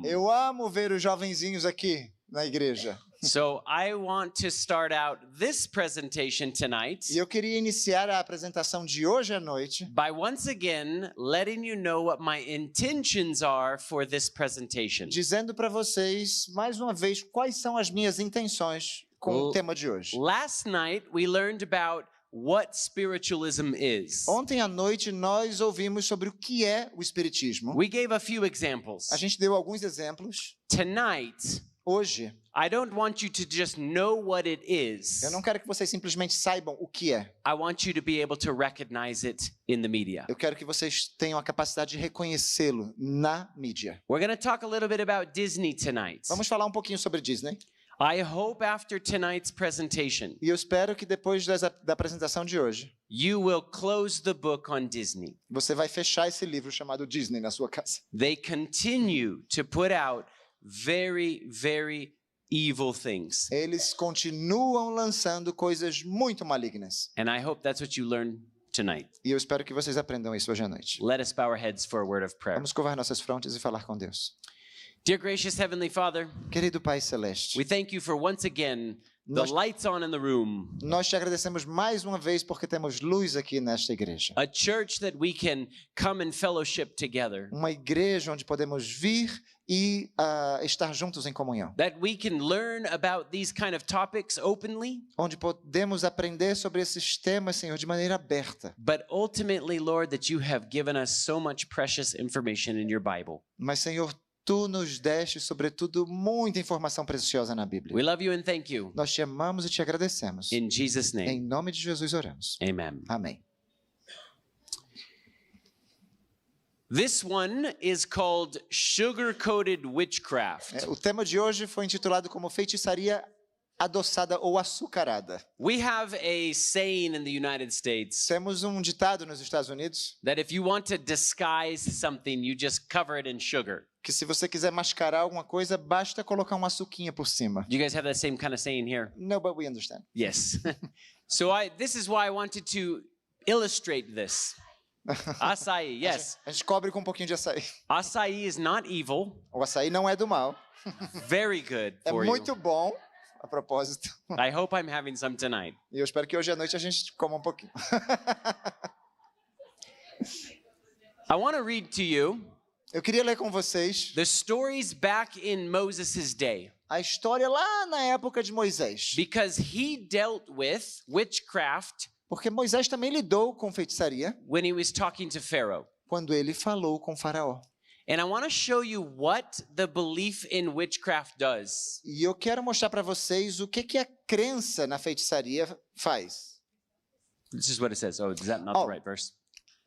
Eu amo ver os jovenzinhos aqui na igreja. So I want to start out this presentation tonight E eu queria iniciar a apresentação de hoje à noite by once again letting you know what my intentions are for this presentation. dizendo para vocês, mais uma vez, quais são as minhas intenções com o tema de hoje. Last night we learned about what spiritualism is. Ontem à noite nós ouvimos sobre o que é o espiritismo. We gave a few examples. A gente deu alguns exemplos. Tonight, Hoje, I don't want you to just know what it is. eu não quero que vocês simplesmente saibam o que é. I want you to be able to recognize it in the media. Eu quero que vocês tenham a capacidade de reconhecê-lo na mídia. We're going to talk a little bit about Disney tonight. Vamos falar um pouquinho sobre Disney. I hope after tonight's presentation, E eu espero que depois da apresentação de hoje, you will close the book on Disney. você vai fechar esse livro chamado Disney na sua casa. They continue to put out very, very evil things. Eles continuam lançando coisas muito malignas. And I hope that's what you learn tonight. E eu espero que vocês aprendam isso hoje à noite. Let us bow our heads for a word of prayer. Vamos curvar nossas frontes e falar com Deus. Dear gracious Heavenly Father, Querido Pai Celeste, we thank you for once again the Nós- lights on in the room. nós te agradecemos mais uma vez porque temos luz aqui nesta igreja. A church that we can come and fellowship together. Uma igreja onde podemos vir e estar juntos em comunhão. That we can learn about these kind of topics openly, Onde podemos aprender sobre esses temas, Senhor, de maneira aberta. but ultimately, Lord, that you have given us so much precious information in your Bible. Mas, Senhor, Tu nos deste, sobretudo, muita informação preciosa na Bíblia. We love you and thank you. Nós te amamos e te agradecemos. In Jesus' Em name, nome de Jesus oramos. amen. Amém. This one is called sugar-coated witchcraft. O tema de hoje foi intitulado como feitiçaria adoçada ou açucarada. We have a saying in the United States Temos um ditado nos Estados Unidos that if you want to disguise something, you just cover it in sugar. que se você quiser mascarar alguma coisa, basta colocar uma açuquinha por cima. Do you guys have that same kind of saying here? No, but we understand. Yes. So this is why I wanted to illustrate this. Açaí, yes. A gente cobre com um pouquinho de açaí. Açaí is not evil, O açaí não é do mal. very good É for you. muito bom, a propósito. I hope I'm having some tonight. E eu espero que hoje à noite a gente coma um pouquinho. I want to read to you Eu queria ler com vocês the stories back in Moses' day, a história lá na época de Moisés. because he dealt with witchcraft Porque Moisés também lidou com feitiçaria when he was talking to Pharaoh. quando ele falou com Faraó. And I want to show you what the belief in witchcraft does. E eu quero mostrar para vocês o que a crença na feitiçaria faz. This is what it says. Oh, is that not Oh. the right verse?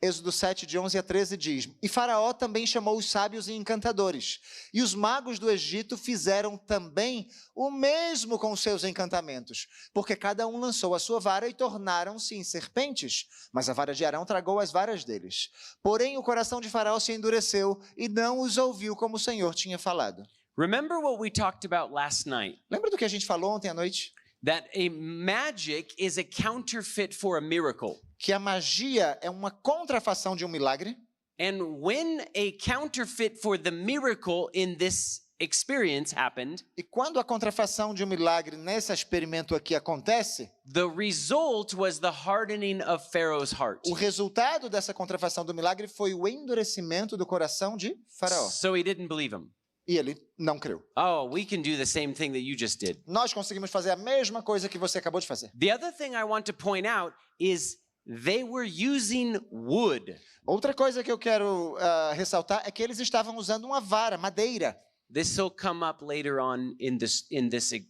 Êxodo 7, de 11 a 13 diz: E Faraó também chamou os sábios e encantadores. E os magos do Egito fizeram também o mesmo com os seus encantamentos, porque cada um lançou a sua vara e tornaram-se em serpentes. Mas a vara de Arão tragou as varas deles. Porém, o coração de Faraó se endureceu e não os ouviu como o Senhor tinha falado. Remember what we talked about last night? Lembra do que a gente falou ontem à noite? That a magic is a counterfeit for a miracle. Que a magia é uma contrafação de um milagre. And when a counterfeit for the miracle in this experience happened, E quando a contrafação de um milagre nesse experimento aqui acontece, the result was the hardening of Pharaoh's heart. o resultado dessa contrafação do milagre foi o endurecimento do coração de Faraó. So he didn't believe him. E ele não creu. Oh, we can do the same thing that you just did. Nós conseguimos fazer a mesma coisa que você acabou de fazer. The other thing I want to point out is they were using wood. Outra coisa que eu quero ressaltar é que eles estavam usando uma vara, madeira. This will come up later on in this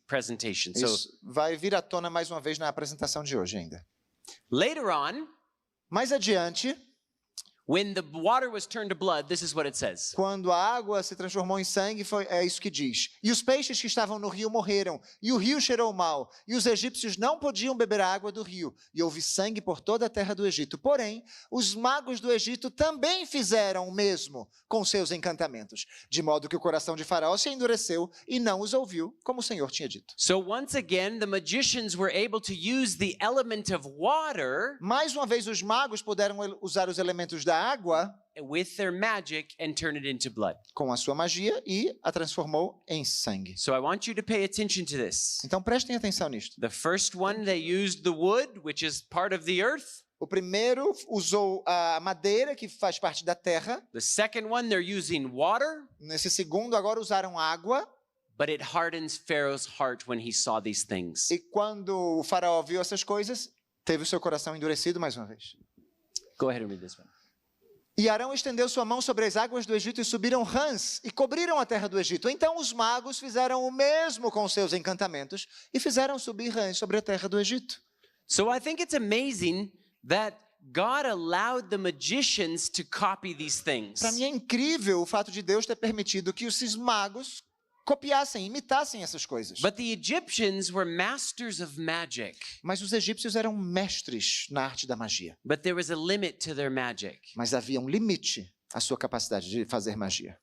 presentation. So Isso vai vir à tona mais uma vez na apresentação de hoje ainda. later on, Mais adiante, when the water was turned to blood, this is what it says. quando a água se transformou em sangue, é isso que diz. E os peixes que estavam no rio morreram, e o rio cheirou mal, e os egípcios não podiam beber a água do rio, e houve sangue por toda a terra do Egito. Porém, os magos do Egito também fizeram o mesmo com seus encantamentos, de modo que o coração de Faraó se endureceu e não os ouviu, como o Senhor tinha dito. So once again, the magicians were able to use the element of water Mais uma vez, os magos puderam usar os elementos da a água with their magic and turn it into blood. com a sua magia e a transformou em sangue. So I want you to pay attention to this. Então prestem atenção nisto. The first one, they used the wood, which is part of the earth. O primeiro usou a madeira, que faz parte da terra. The second one, they're using water, Nesse segundo, agora usaram água. but it hardens Pharaoh's heart when he saw these things. E quando o faraó viu essas coisas, teve o seu coração endurecido mais uma vez. Go ahead and read this one. E Arão estendeu sua mão sobre as águas do Egito e subiram rãs e cobriram a terra do Egito. Então os magos fizeram o mesmo com seus encantamentos e fizeram subir rãs sobre a terra do Egito. So I think it's amazing that God allowed the magicians to copy these things. Para mim é incrível o fato de Deus ter permitido que esses magos copiassem, imitassem essas coisas. But the Egyptians were masters of magic. Mas os egípcios eram mestres na arte da magia. But there was a limit to their magic. Mas havia um limite à sua capacidade de fazer magia.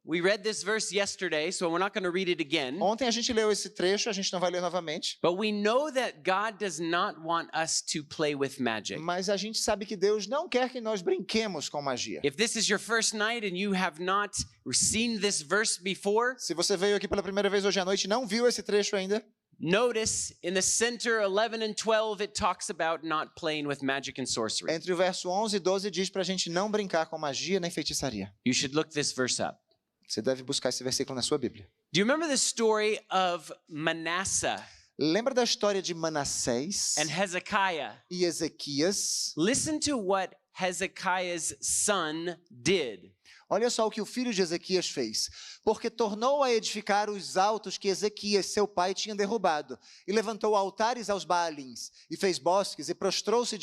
We read this verse yesterday, so we're not going to read it again. Ontem a gente leu esse trecho, a gente não vai ler novamente. But we know that God does not want us to play with magic. Mas a gente sabe que Deus não quer que nós brinquemos com magia. If this is your first night and you have not seen this verse before, Se você veio aqui pela primeira vez hoje à noite e não viu esse trecho ainda, notice in the center 11 and 12 it talks about not playing with magic and sorcery. entre o verso 11 e 12 diz pra gente não brincar com magia nem feitiçaria. You should look this verse up. Você deve buscar esse versículo na sua Bíblia. Do you remember the story of Manasseh Lembra da história de Manassés and Hezekiah? e Ezequias? Listen to what Hezekiah's son did. Olha só o que o filho de Ezequias fez. Porque tornou a edificar os altos que Ezequias, seu pai, tinha derrubado, e levantou altares aos Baalins, e fez bosques, e prostrou-se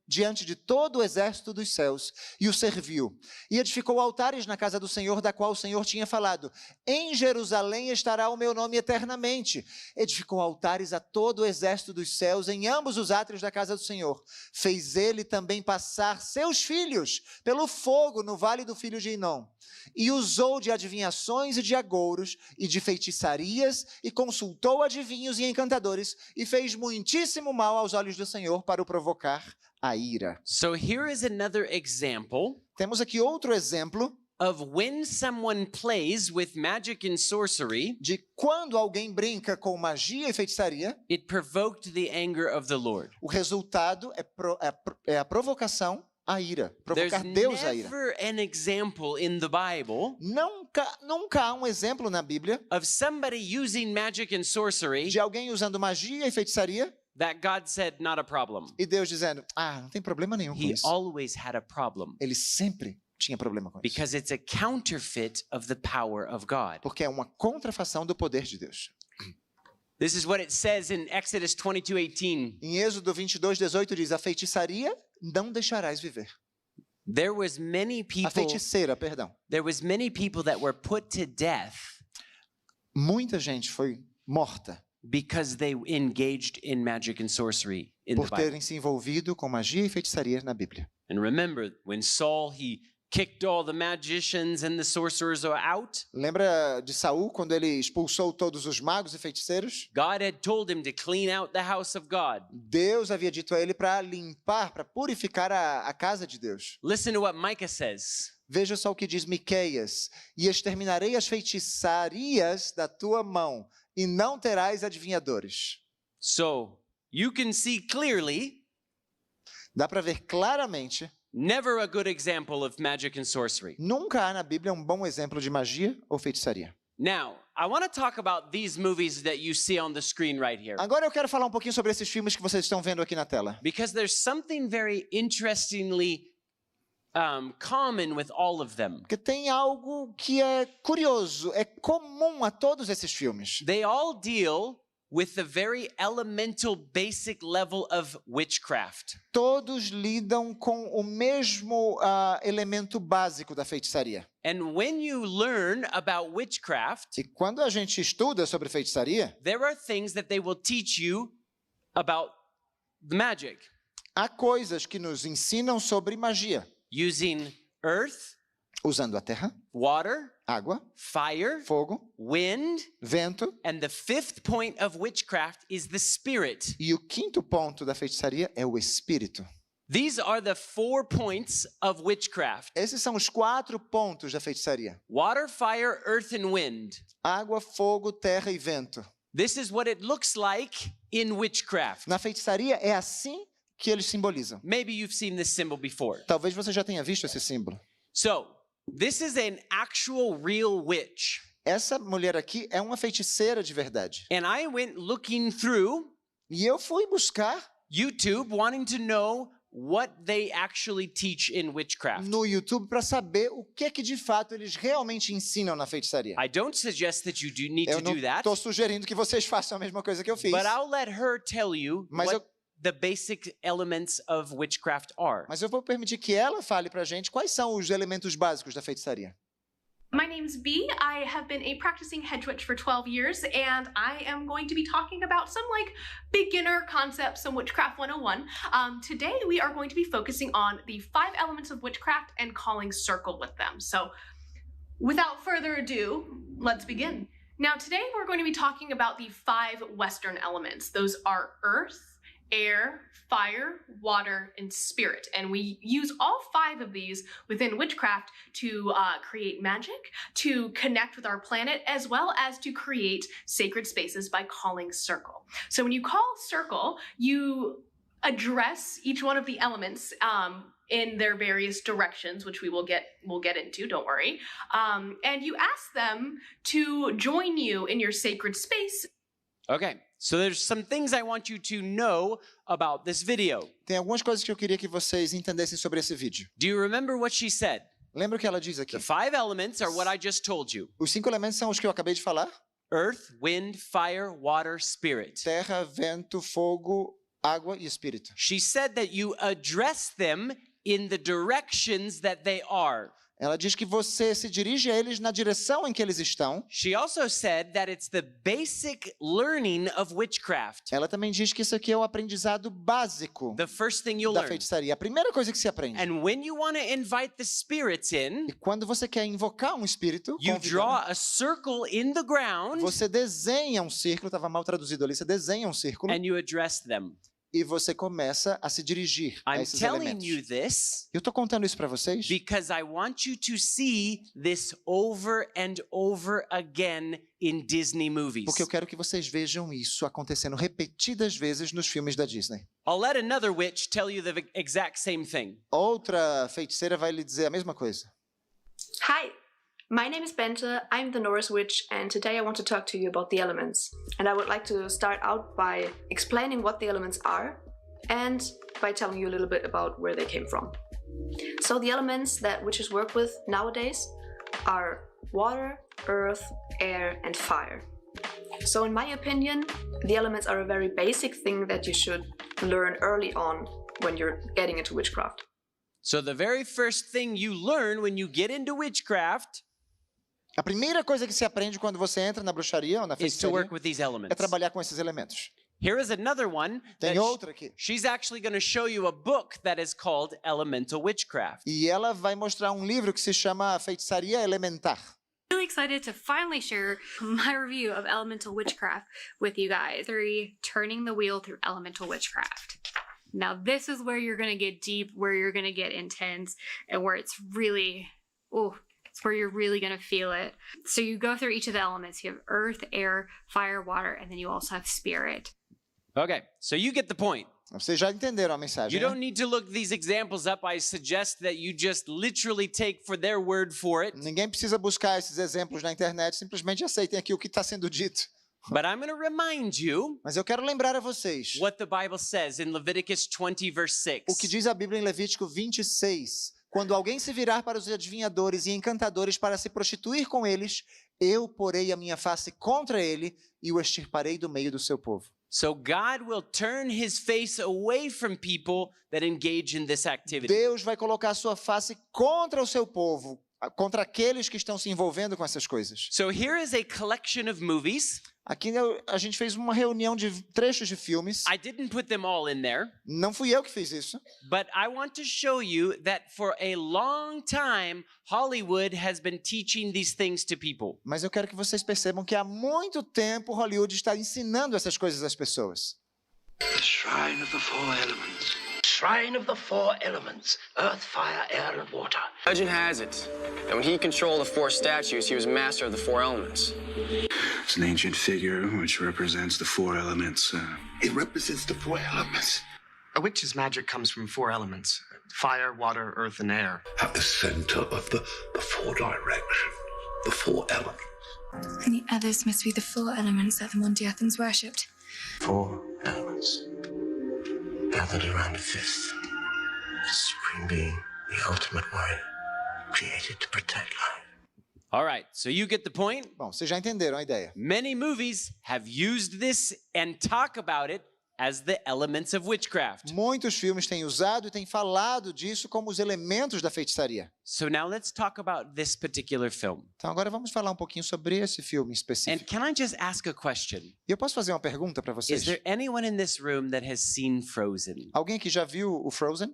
diante de todo o exército dos céus, e o serviu. E edificou altares na casa do Senhor, da qual o Senhor tinha falado: em Jerusalém estará o meu nome eternamente. Edificou altares a todo o exército dos céus, em ambos os átrios da casa do Senhor. Fez ele também passar seus filhos pelo fogo no vale do filho de Inom. E usou de adivinhações e de agouros e de feitiçarias e consultou adivinhos e encantadores e fez muitíssimo mal aos olhos do Senhor para o provocar a ira. So here is another example Temos aqui outro exemplo of when someone plays with magic and sorcery, de quando alguém brinca com magia e feitiçaria, it provoked the anger of the Lord. o resultado é a provocação à ira, There's provocar Deus à ira. never an example in the Bible Nunca há um exemplo na Bíblia of somebody using magic and sorcery de alguém usando magia e feitiçaria that God said not a problem. e Deus dizendo: não tem problema nenhum com He isso. always had a problem Ele sempre tinha problema com isso. because it's a counterfeit of the power of God. Porque é uma contrafação do poder de Deus. This is what it says in Exodus 22:18. Em Êxodo 22:18 diz: a feitiçaria não deixarás viver. There was many A people feiticeira, perdão. that were put to death Muita gente foi morta because they engaged in magic and sorcery in the por Bible. terem se envolvido com magia e feitiçaria na Bíblia. And remember, when Saul, he kicked all the magicians and the sorcerers out, Lembra de Saul quando ele expulsou todos os magos e feiticeiros? God had told him to clean out the house of God. Deus havia dito a ele para limpar, para purificar a casa de Deus. Listen to what Micah says. Veja só o que diz Miqueias: e exterminarei as feitiçarias da tua mão, e não terás adivinhadores. So, you can see clearly, Dá para ver claramente, never a good example of magic and sorcery. nunca há na Bíblia um bom exemplo de magia ou feitiçaria. Now, I want to talk about these movies that you see on the screen right here. Agora eu quero falar um pouquinho sobre esses filmes que vocês estão vendo aqui na tela. Because there's something very interestingly common with all of them. Porque tem algo que é curioso, é comum a todos esses filmes. They all deal with the very elemental basic level of witchcraft. Todos lidam com o mesmo elemento básico da feitiçaria. And when you learn about witchcraft, E quando a gente estuda sobre feitiçaria, there are things that they will teach you about the magic. há coisas que nos ensinam sobre magia, Using earth, usando a terra, water, água, fire, fogo, wind, vento. and the fifth point of witchcraft is the spirit. E o quinto ponto da feitiçaria é o espírito. These are the 4 points of witchcraft. Esses são os 4 pontos da feitiçaria: Water, fire, earth, and wind. água, fogo, terra e vento. This is what it looks like in witchcraft. Na feitiçaria é assim que eles simbolizam. Maybe you've seen this symbol before. Talvez você já tenha visto esse símbolo. So, this is an actual real witch. Essa mulher aqui é uma feiticeira de verdade. And I went looking through E eu fui buscar YouTube wanting to know what they actually teach in witchcraft. no YouTube para saber o que de fato eles realmente ensinam na feitiçaria. I don't suggest that you do need Eu to não do that, estou sugerindo que vocês façam a mesma coisa que eu fiz. but I'll let her tell you Mas what the basic elements of witchcraft are. Mas eu vou permitir que ela fale pra gente quais são os elementos básicos da feitiçaria. My name's Bee. I have been a practicing hedge witch for 12 years, and I am going to be talking about some beginner concepts, some Witchcraft 101. Today we are going to be focusing on the 5 elements of witchcraft and calling circle with them. So without further ado, let's begin. Now today we're going to be talking about the 5 Western elements. Those are earth, air, fire, water, and spirit. And we use all 5 of these within witchcraft to create magic, to connect with our planet, as well as to create sacred spaces by calling circle. So when you call circle, you address each one of the elements in their various directions, which we'll get into, don't worry. And you ask them to join you in your sacred space. Okay, so there's some things I want you to know about this video. Tem algumas coisas que eu queria que vocês entendessem sobre esse vídeo. Do you remember what she said? Lembra o que ela diz aqui? The 5 elements are what I just told you. Os 5 elementos são os que eu acabei de falar: Earth, wind, fire, water, spirit. terra, vento, fogo, água e espírito. She said that you address them in the directions that they are. Ela diz que você se dirige a eles na direção em que eles estão. She also said that it's the basic learning of witchcraft. Ela também diz que isso aqui é o aprendizado básico The first thing you'll da learn. feitiçaria. A primeira coisa que se aprende. And when you want to invite the spirits in, E quando você quer invocar um espírito, you convidando, draw a circle in the ground você desenha um círculo, estava mal traduzido ali, você desenha um círculo and you address them. e você começa a se dirigir a I'm esses telling elementos. you this Eu estou contando isso para vocês because I want you to see this over and over again in Disney movies. porque eu quero que vocês vejam isso acontecendo repetidas vezes nos filmes da Disney. I'll let another witch tell you the exact same thing. Outra feiticeira vai lhe dizer a mesma coisa. Hi, my name is Bente, I'm the Norse Witch, and today I want to talk to you about the elements. And I would like to start out by explaining what the elements are and by telling you a little bit about where they came from. So the elements that witches work with nowadays are water, earth, air, and fire. So in my opinion, the elements are a very basic thing that you should learn early on when you're getting into witchcraft. So the very first thing you learn when you get into witchcraft A primeira coisa que se aprende quando você entra na bruxaria ou na is to feitiçaria work with these é elements. trabalhar com esses elementos. Here is another one that Tem outra aqui. she's actually going to show you a book that is called Elemental Witchcraft. E ela vai mostrar um livro que se chama Feitiçaria Elementar. Really excited to finally share my review of Elemental Witchcraft with you guys. 3, Turning the Wheel Through Elemental Witchcraft. Now this is where you're going to get deep, where you're going to get intense, and where it's really, it's where you're really going to feel it. So you go through each of the elements. You have earth, air, fire, water, and then you also have spirit. Okay, so you get the point. Vocês já entenderam a mensagem, You né? don't need to look these examples up. I suggest that you just literally take for their word for it. Ninguém precisa buscar esses exemplos na internet, simplesmente aceitem aqui o que está sendo dito. But I'm going to remind you Mas eu quero lembrar a vocês what the Bible says in Leviticus 20, verse 6. o que diz a Bíblia em Levítico 26. Quando alguém se virar para os adivinhadores e encantadores para se prostituir com eles, eu porei a minha face contra ele e o extirparei do meio do seu povo. So God will turn his face away from people that engage in this activity. Deus vai colocar a sua face contra o seu povo, contra aqueles que estão se envolvendo com essas coisas. So here is a collection of movies. Aqui a gente fez uma reunião de trechos de filmes. I didn't put them all in there, Não fui eu que fiz isso, but I want to show you that for a long time, Hollywood has been teaching these things to people. mas eu quero que vocês percebam que há muito tempo Hollywood está ensinando essas coisas às pessoas. The Shrine of the Four Elements. shrine of the four elements, earth, fire, air, and water. Legend has it that when he controlled the four statues, he was master of the four elements. It's an ancient figure which represents the four elements. It represents the four elements. A witch's magic comes from four elements: fire, water, earth, and air. At the center of the four directions, the four elements. And the others must be the four elements that the Mondiathans worshipped. Four elements gathered around a fifth, the supreme being, the ultimate warrior, created to protect life. All right, so you get the point. Bom, vocês já entenderam a ideia. Many movies have used this and talk about it as the elements of witchcraft. Muitos filmes têm usado e têm falado disso como os elementos da feitiçaria. So now let's talk about this particular film. Então agora vamos falar um pouquinho sobre esse filme And específico. can I just ask a question? E eu posso fazer uma pergunta para vocês? Is there anyone in this room that has seen Frozen? Alguém que já viu o Frozen?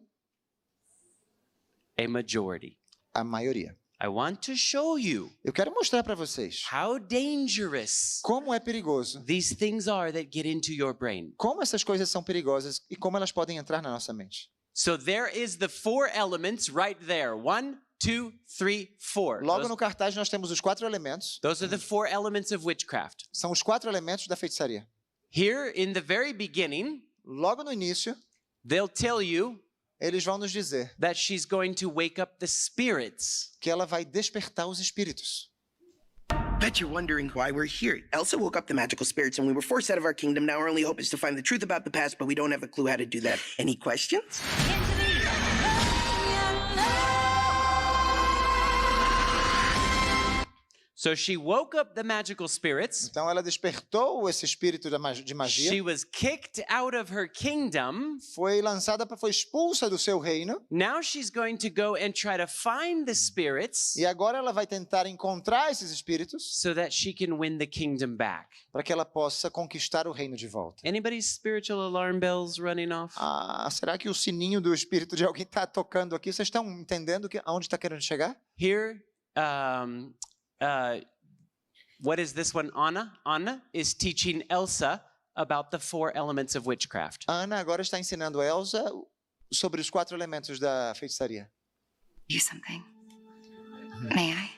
A majority. A maioria. I want to show you Eu quero mostrar para vocês how dangerous como é perigoso, these things are that get into your brain. como essas coisas são perigosas e como elas podem entrar na nossa mente. So there is the four elements right there. 1, 2, 3, 4. Logo no cartaz nós temos os 4 elementos. Those are the four elements of witchcraft. São os 4 elementos da feitiçaria. Here in the very beginning, Logo no início, they'll tell you eles vão nos dizer that she's going to wake up the spirits. que ela vai despertar os espíritos. Bet you're wondering why we're here. Elsa woke up the magical spirits and we were forced out of our kingdom. Now our only hope is to find the truth about the past, but we don't have a clue how to do that. Any questions? So she woke up the magical spirits. Então ela despertou esse espírito de magia. She was kicked out of her kingdom. Foi lançada, foi expulsa do seu reino. Now she's going to go and try to find the spirits E agora ela vai tentar encontrar esses espíritos so that she can win the kingdom back. para que ela possa conquistar o reino de volta. Anybody's spiritual alarm bells running off? Ah, será que o sininho do espírito de alguém está tocando aqui? Vocês estão entendendo aonde está querendo chegar? Here, what is this one? Anna? Anna is teaching Elsa about the four elements of witchcraft. Ana agora está ensinando a Elsa sobre os 4 elementos da feitiçaria. You something. May I?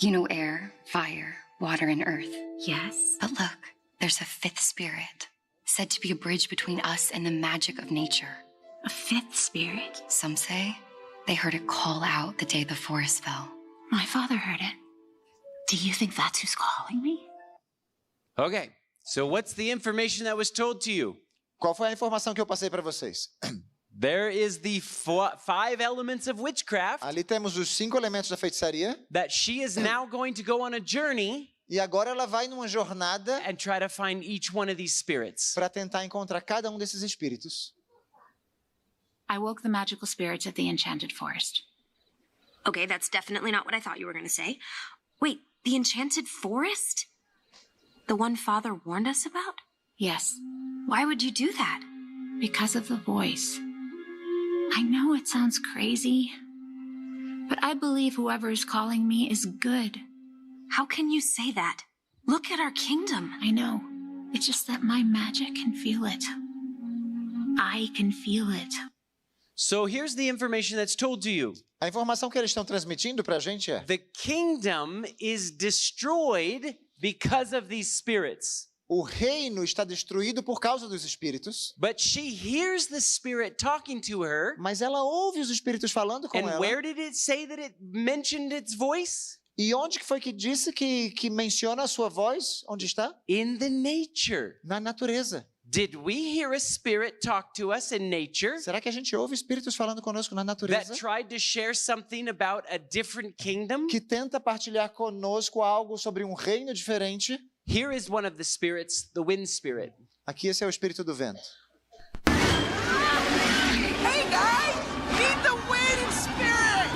You know air, fire, water, and earth. Yes. But look, there's a 5th spirit, said to be a bridge between us and the magic of nature. A 5th spirit? Some say they heard it call out the day the forest fell. My father heard it. Do you think that's who's calling me? Okay, so what's the information that was told to you? Qual foi a informação que eu passei para vocês? There is the 5 elements of witchcraft Ali temos os 5 elementos da feitiçaria. that she is now going to go on a journey E agora ela vai numa jornada and try to find each one of these spirits. para tentar encontrar cada um desses espíritos. I woke the magical spirits at the enchanted forest. Okay, that's definitely not what I thought you were going to say. Wait, the enchanted forest? The one Father warned us about? Yes, Why would you do that? because of the voice. I know it sounds crazy, but I believe whoever is calling me is good. How can you say that? Look at our kingdom. I know. It's just that my magic can feel it. I can feel it. So here's the information that's told to you. A informação que eles estão transmitindo para a gente é: The kingdom is destroyed because of these spirits. o reino está destruído por causa dos espíritos, But she hears the spirit talking to her. mas ela ouve os espíritos falando com And ela. where did it say that it mentioned its voice? E onde que foi que disse que menciona a sua voz? Onde está? In the nature. Na natureza. Did we hear a spirit talk to us in nature Será que a gente ouve espíritos falando conosco na natureza? that tried to share something about a different kingdom? Que tenta partilhar conosco algo sobre um reino diferente? Here is one of the spirits, the wind spirit. Aqui esse é o espírito do vento. Hey guys! Meet the wind spirit!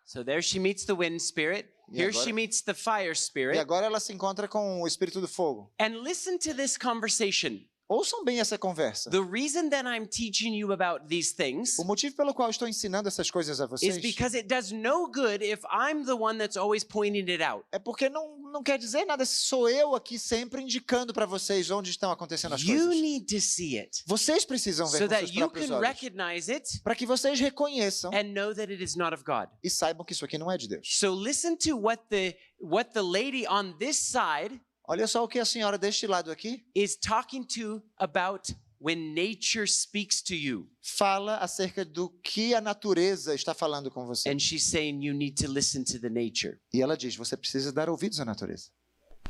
So there she meets the wind spirit. Here agora- she meets the fire E spirit. agora ela se encontra com o espírito do fogo. And listen to this conversation. Ouçam bem essa conversa. The reason that I'm teaching you about these things O motivo pelo qual estou ensinando essas coisas a is vocês because it does no good if I'm the one that's always pointing it out. é porque não quer dizer nada se sou eu aqui sempre indicando para vocês onde estão acontecendo as You coisas. need to see it Vocês precisam ver so com that seus you próprios can olhos. recognize it Para que vocês reconheçam and know that it is not of God. e saibam que isso aqui não é de Deus. So listen to what the lady on this side Olha só o que a senhora deste lado aqui is talking to about when nature speaks to you. fala acerca do que a natureza está falando com você. And she's saying you need to listen to the nature. E ela diz, você precisa dar ouvidos à natureza.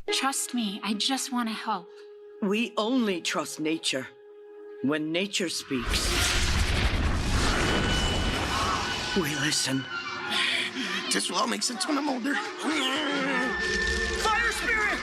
Trust me, I just want to help. We only trust nature when nature speaks. We listen. This will all make sense when I'm older. Fire spirit!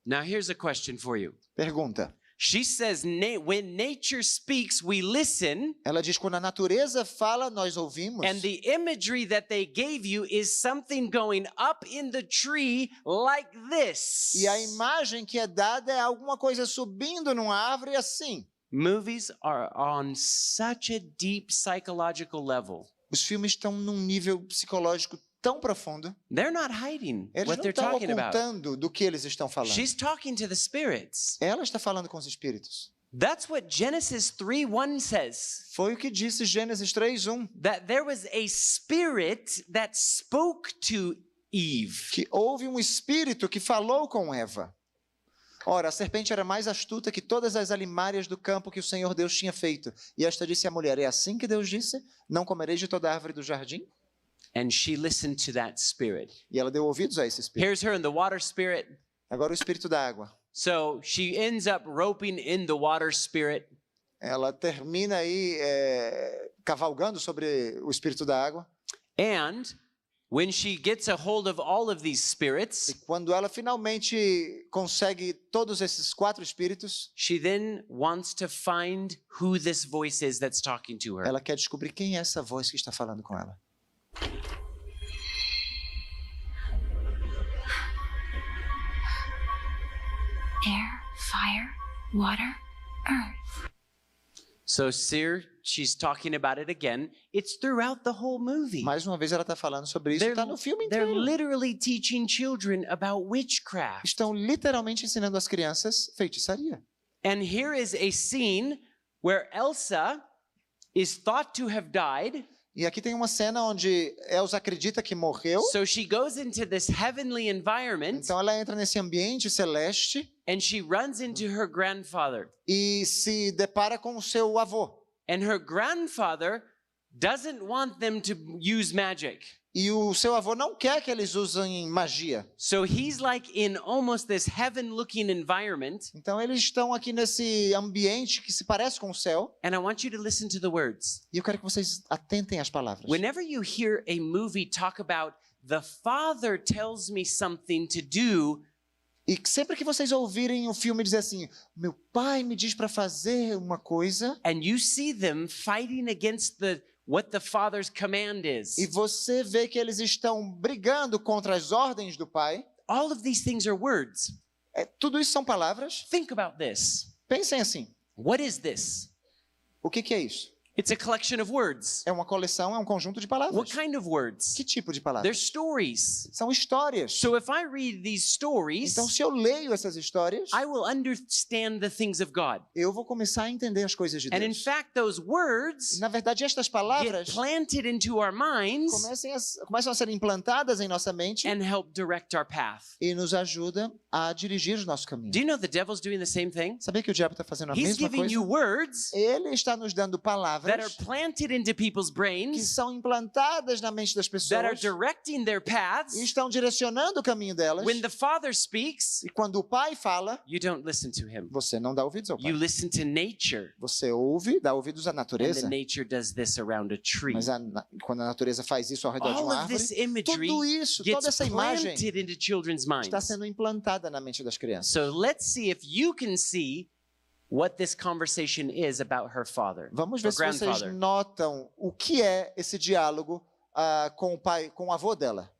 Now here's a question for you. Pergunta. She says when nature speaks, we listen. Ela diz, quando a natureza fala, nós ouvimos. And the imagery that they gave you is something going up in the tree like this. E a imagem que é dada é alguma coisa subindo numa árvore assim. Movies are on such a deep psychological level. Os filmes estão num nível psicológico tão profundo. They're not hiding Eles what não they're estão talking about. ocultando do que eles estão falando. She's talking to the spirits. Ela está falando com os espíritos. That's what Genesis 3:1 says. Foi o que disse Gênesis 3:1. That there was a spirit that spoke to Eve. Que houve um espírito que falou com Eva. Ora, a serpente era mais astuta que todas as alimárias do campo que o Senhor Deus tinha feito. E esta disse à mulher, é assim que Deus disse? Não comereis de toda árvore do jardim? And she listened to that spirit. E ela deu ouvidos a esse espírito. Here's her in the water spirit. Agora o espírito da água. So she ends up roping in the water spirit. Ela termina aí cavalgando sobre o espírito da água. And when she gets a hold of all of these spirits, E quando ela finalmente consegue todos esses 4 espíritos, she then wants to find who this voice is that's talking to her. ela quer descobrir quem é essa voz que está falando com ela. Air, fire, water, earth. So Seer, she's talking about it again. It's throughout the whole movie. Mais uma vez ela está falando sobre isso, está no filme They're inteiro. literally teaching children about witchcraft. Estão literalmente ensinando as crianças feitiçaria. And here is a scene where Elsa is thought to have died. E aqui tem uma cena onde Elsa acredita que morreu. So she goes into this heavenly environment. Então ela entra nesse ambiente celeste. And she runs into her grandfather. E se depara com o seu avô. And her grandfather doesn't want them to use magic. E o seu avô não quer que eles usem magia. So he's like in almost this heaven-looking environment. Então eles estão aqui nesse ambiente que se parece com o céu. And I want you to listen to the words. E eu quero que vocês atentem às palavras. Whenever you hear a movie talk about the father tells me something to do, e sempre que vocês ouvirem o filme dizer assim, meu pai me diz para fazer uma coisa, and you see them fighting against what the father's command is. E você vê que eles estão brigando contra as ordens do pai. All of these things are words. Tudo isso são palavras. Think about this. Pensem assim. What is this? O que é isso? It's a collection of words. É uma coleção, é um conjunto de palavras. What kind of words? Que tipo de palavras? They're stories. São histórias. So if I read these stories, então se eu leio essas histórias, I will understand the things of God. Eu vou começar a entender as coisas de Deus. And in fact, those words, na verdade, estas palavras get planted into our minds começam a ser implantadas em nossa mente and help direct our path. E nos ajuda a dirigir o nosso caminho. Do you know the devil's doing the same thing? Sabia que o diabo está fazendo a He's mesma giving coisa? You words Ele está nos dando palavras that are planted into people's brains, que são implantadas na mente das pessoas, that are directing their paths, e estão direcionando o caminho delas. When the father speaks, e quando o pai fala, you don't listen to him. Você não dá ouvidos ao pai. You listen to nature. Você ouve, dá ouvidos à natureza. And the nature does this around a tree. Mas quando a natureza faz isso ao redor de uma árvore, tudo isso, toda essa imagem está sendo implantada na mente das crianças. So let's see if you can see what this conversation is about her father. Vamos ver se vocês notam o que é esse diálogo com o pai, com o avô dela.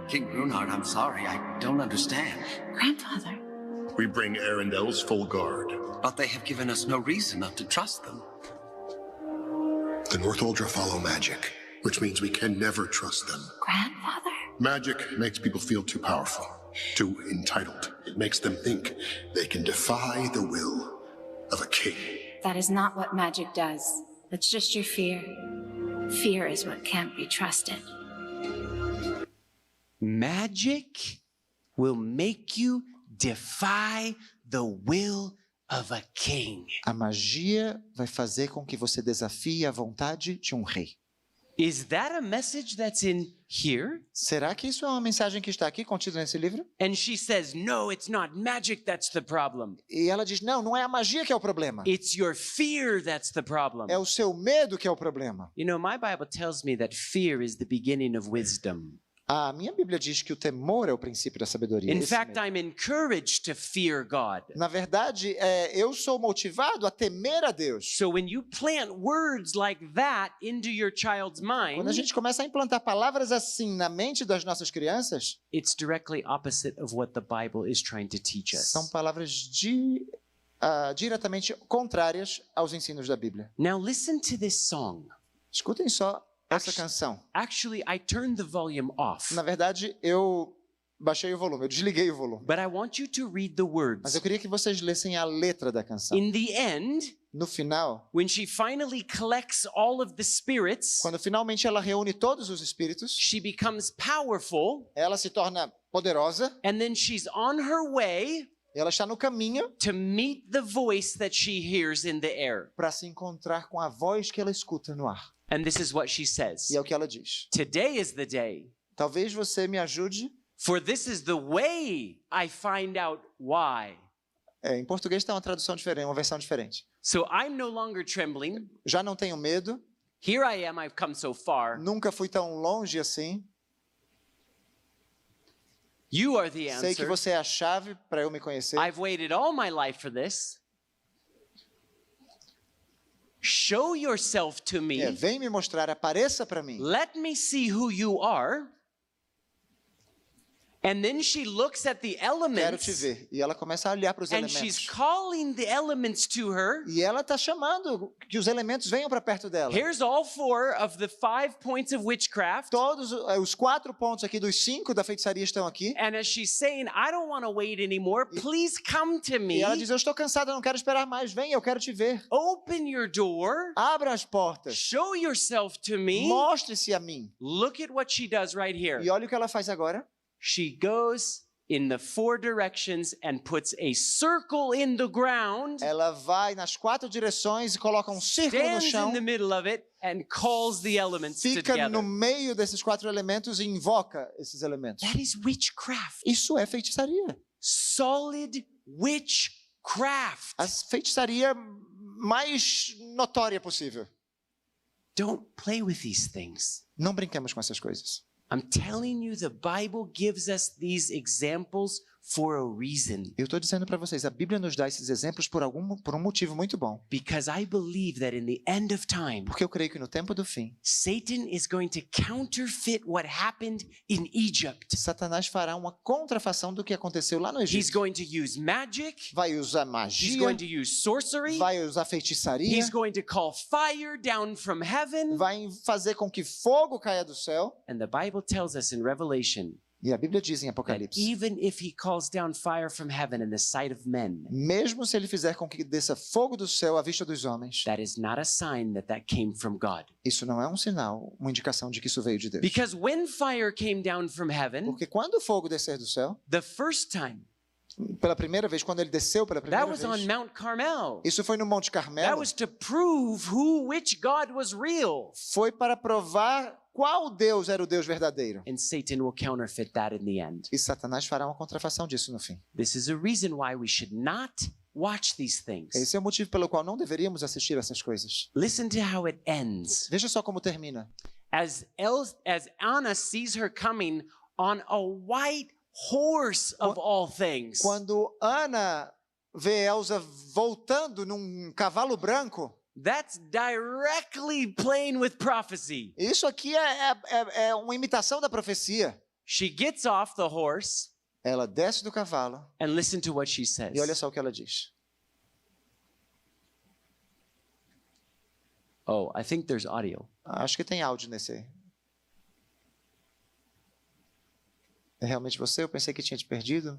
King Runard, I'm sorry, I don't understand. Grandfather. We bring Arendelle's full guard. But they have given us no reason not to trust them. The North Uldra follow magic, which means we can never trust them. Grandfather? Magic makes people feel too powerful, too entitled. It makes them think they can defy the will of a king. That is not what magic does. It's just your fear. Fear is what can't be trusted. Magic will make you defy the will of a king. A magia vai fazer com que você desafie a vontade de um rei. Is that a message that's in here? Será que isso é uma mensagem que está aqui contida nesse livro? And she says, no, it's not magic that's the problem. E ela diz, não, não é a magia que é o problema. It's your fear that's the problem. É o seu medo que é o problema. You know, my Bible tells me that fear is the beginning of wisdom. A minha Bíblia diz que o temor é o princípio da sabedoria. In fact, I'm encouraged to fear God. Na verdade, eu sou motivado a temer a Deus. So when you plant words like that into your child's mind, quando a gente começa a implantar palavras assim na mente das nossas crianças, it's directly opposite of what the Bible is trying to teach us. São palavras diretamente contrárias aos ensinos da Bíblia. Now listen to this song. Escutem só essa canção. Actually, I turned the volume off. Na verdade, eu baixei o volume, eu desliguei o volume. But I want you to read the words. Mas eu queria que vocês lessem a letra da canção. In the end, no final, when she finally collects all of the spirits, quando finalmente ela reúne todos os espíritos, she becomes powerful. Ela se torna poderosa. And then she's on her way. Ela está no caminho to meet the voice that she hears in the air. Para se encontrar com a voz que ela escuta no ar. And this is what she says. E é o que ela diz. Today is the day. Talvez você me ajude. For this is the way I find out why. Em português tem uma tradução diferente, uma versão diferente. So I'm no longer trembling. Já não tenho medo. Here I am, I've come so far. Nunca fui tão longe assim. You are the answer. Sei que você é a chave para eu me conhecer. I've waited all my life for this. Show yourself to me. Vem me mostrar, apareça para mim. Let me see who you are. And then she looks at the elements. Quero te ver. E ela começa a olhar para os elementos. And she's calling the elements to her. E ela está chamando que os elementos venham para perto dela. Here's all 4 of the 5 points of witchcraft. Todos os 4 pontos aqui dos 5 da feitiçaria estão aqui. And as she's saying, I don't want to wait anymore. Please come to me. E ela diz, eu estou cansada, não quero esperar mais. Vem, eu quero te ver. Open your door. Abra as portas. Show yourself to me. Mostre-se a mim. Look at what she does right here. E olha o que ela faz agora. She goes in the 4 directions and puts a circle in the ground. Ela vai nas 4 direções e coloca um círculo no chão. Stands in the middle of it and calls the elements together. Fica no meio desses 4 elementos e invoca esses elementos. That is witchcraft. Isso é feitiçaria. Solid witchcraft. A feitiçaria mais notória possível. Don't play with these things. Não brinquemos com essas coisas. I'm telling you, the Bible gives us these examples for a reason. Eu estou dizendo para vocês, a Bíblia nos dá esses exemplos por um motivo muito bom. Because I believe that in the end of time, porque eu creio que no tempo do fim, Satan is going to counterfeit what happened in Egypt. Satanás fará uma contrafação do que aconteceu lá no Egito. He's going to use magic. Vai usar magia. He's going to use sorcery. Vai usar feitiçaria. He's going to call fire down from heaven. Vai fazer com que fogo caia do céu. And the Bible tells us in Revelation. E a Bíblia diz em Apocalipse, even if he calls down fire from heaven in the sight of men, mesmo se ele fizer com que desça fogo do céu à vista dos homens, that is not a sign that that came from God. Isso não é um sinal, uma indicação de que isso veio de Deus. Because when fire came down from heaven, porque quando o fogo descer do céu, the first time, pela primeira vez, quando ele desceu pela primeira vez, on Mount Carmel. Isso foi no Monte Carmelo. That was to prove which God was real. Foi para provar qual Deus era o Deus verdadeiro. And Satan will counterfeit that in the end. E Satanás fará uma contrafação disso no fim. This is a reason why we should not watch these things. Esse é o motivo pelo qual não deveríamos assistir essas coisas. Listen to how it ends. Veja só como termina. As Anna sees her coming on a white horse of all things. Quando Ana vê Elsa voltando num cavalo branco, that's directly playing with prophecy. Isso aqui é uma imitação da profecia. she gets off the horse Ela desce do cavalo and listen to what she says. e olha só o que ela diz. Oh, I think there's audio. Acho que tem áudio nesse aí. É realmente você? Eu pensei que tinha te perdido.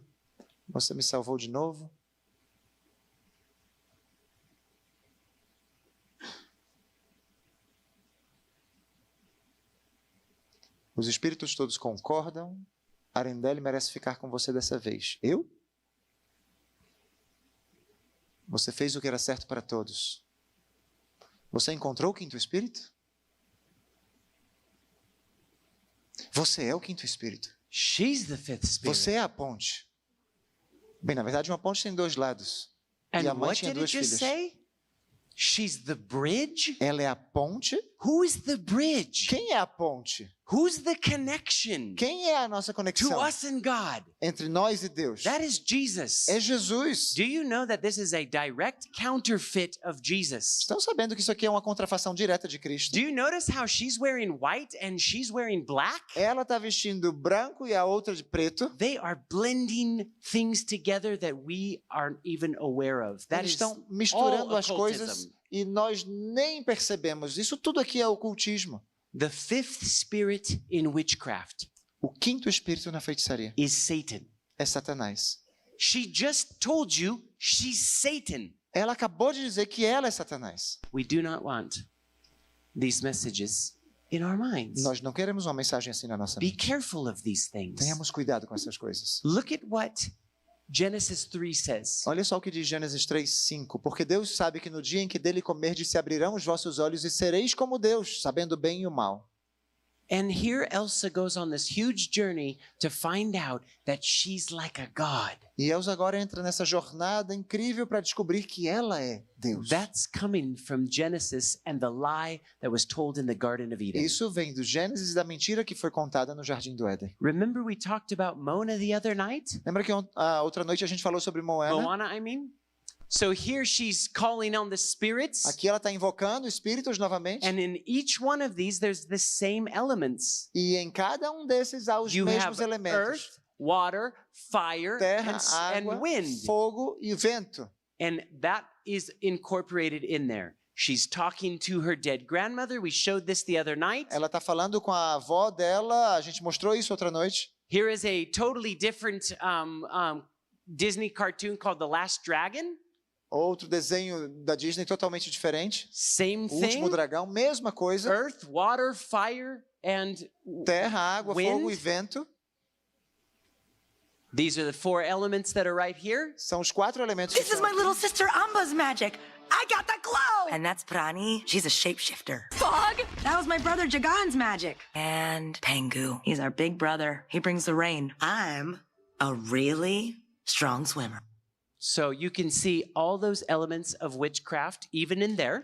Você me salvou de novo. Os espíritos todos concordam. Arendelle merece ficar com você dessa vez. Eu? Você fez o que era certo para todos. Você encontrou o quinto espírito? Você é o quinto espírito. She's the fifth spirit. Você é a ponte. Bem, na verdade, uma ponte tem dois lados. E a And mãe what tinha did duas it just filhas. say? She's the bridge? Ela é a ponte. Who is the bridge? Quem é a ponte? Who's the connection Quem é a nossa to conexão us and God? entre nós e Deus? That is Jesus. É Jesus. Do you know that this is a direct counterfeit of Jesus? Estão sabendo que isso aqui é uma contrafação direta de Cristo? Do you notice how she's wearing white and she's wearing black? Ela está vestindo branco e a outra de preto. They are blending things together that we aren't even aware of. That Eles is estão misturando all as coisas occultism. e nós nem percebemos. Isso tudo aqui é ocultismo. The fifth spirit in witchcraft O quinto espírito na feitiçaria is Satan. é Satanás. She just told you she's Satan. Ela acabou de dizer que ela é Satanás. We do not want these messages in our minds. Nós não queremos uma mensagem assim na nossa Be mente. careful of these things. Tenhamos cuidado com essas coisas. Look at what Genesis 3 says. Olha só o que diz Gênesis 3:5. Porque Deus sabe que no dia em que dele comerdes se abrirão os vossos olhos e sereis como Deus, sabendo o bem e o mal. And here Elsa goes on this huge journey to find out that she's like a god. E Elsa agora entra nessa jornada incrível para descobrir que ela é Deus. That's coming from Genesis and the lie that was told in the Garden of Eden. Isso vem do Gênesis e da mentira que foi contada no Jardim do Éden. Remember we talked about Mona the other night? Lembra que a outra noite a gente falou sobre Moana? Moana, I mean. So here she's calling on the spirits. Aqui ela está invocando espíritos novamente. And in each one of these there's the same elements. E em cada um desses há os You mesmos have elementos. earth, water, fire, Terra, and água, wind. fogo e vento. And that is incorporated in there. She's talking to her dead grandmother. We showed this the other night. Ela está falando com a avó dela. A gente mostrou isso outra noite. Here is a totally different Disney cartoon called The Last Dragon. Outro desenho da Disney totalmente diferente. Same O Último thing. Dragão, mesma coisa. Earth, water, fire, and Terra, água, wind. fogo e vento. These are the four elements that are right here. São os quatro elementos que This is estão my little sister Amba's magic. I got the glow! And that's Prani. She's a shapeshifter. Fog! That was my brother Jagan's magic. And Pengu. He's our big brother. He brings the rain. I'm a really strong swimmer. So you can see all those elements of witchcraft even in there.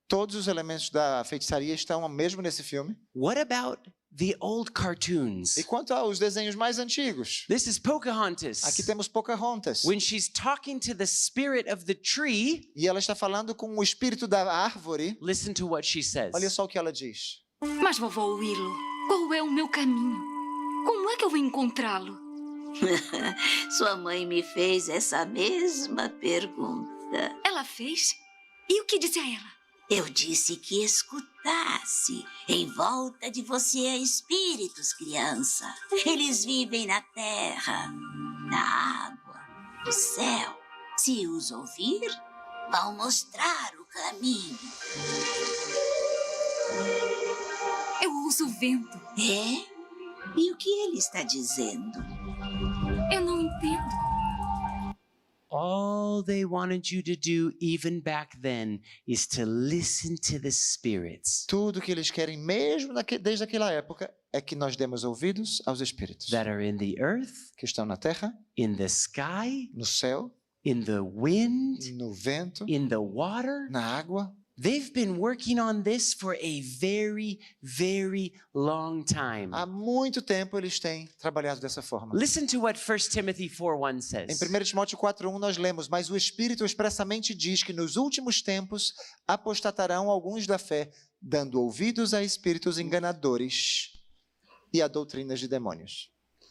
Todos os elementos da feitiçaria estão mesmo nesse filme. What about the old cartoons? E quanto aos desenhos mais antigos? This is Pocahontas. Aqui temos Pocahontas. When she's talking to the spirit of the tree, E ela está falando com o espírito da árvore. listen to what she says. Olha só o que ela diz. Mas, vovó Willow, qual é o meu caminho? Como é que eu vou encontrá-lo? Sua mãe me fez essa mesma pergunta. Ela fez? E o que disse a ela? Eu disse que escutasse. Em volta de você há espíritos, criança. Eles vivem na terra, na água, no céu. Se os ouvir, vão mostrar o caminho. Eu ouço o vento. É? E o que ele está dizendo? Eu não entendo. All they wanted you to do even back then is to listen to the spirits Tudo que eles querem, mesmo desde aquela época, é que nós demos ouvidos aos espíritos that are in the earth, que estão na terra, in the sky, no céu, in the wind, no vento, in the water. na água. They've been working on this for a very, very long time. Há muito tempo eles têm trabalhado dessa forma. Listen to what 1 Timothy 4:1 Em says. 1 Timóteo 4:1 nós lemos: mas o Espírito expressamente diz que nos últimos tempos apostatarão alguns da fé, dando ouvidos a espíritos enganadores e a doutrinas de demônios.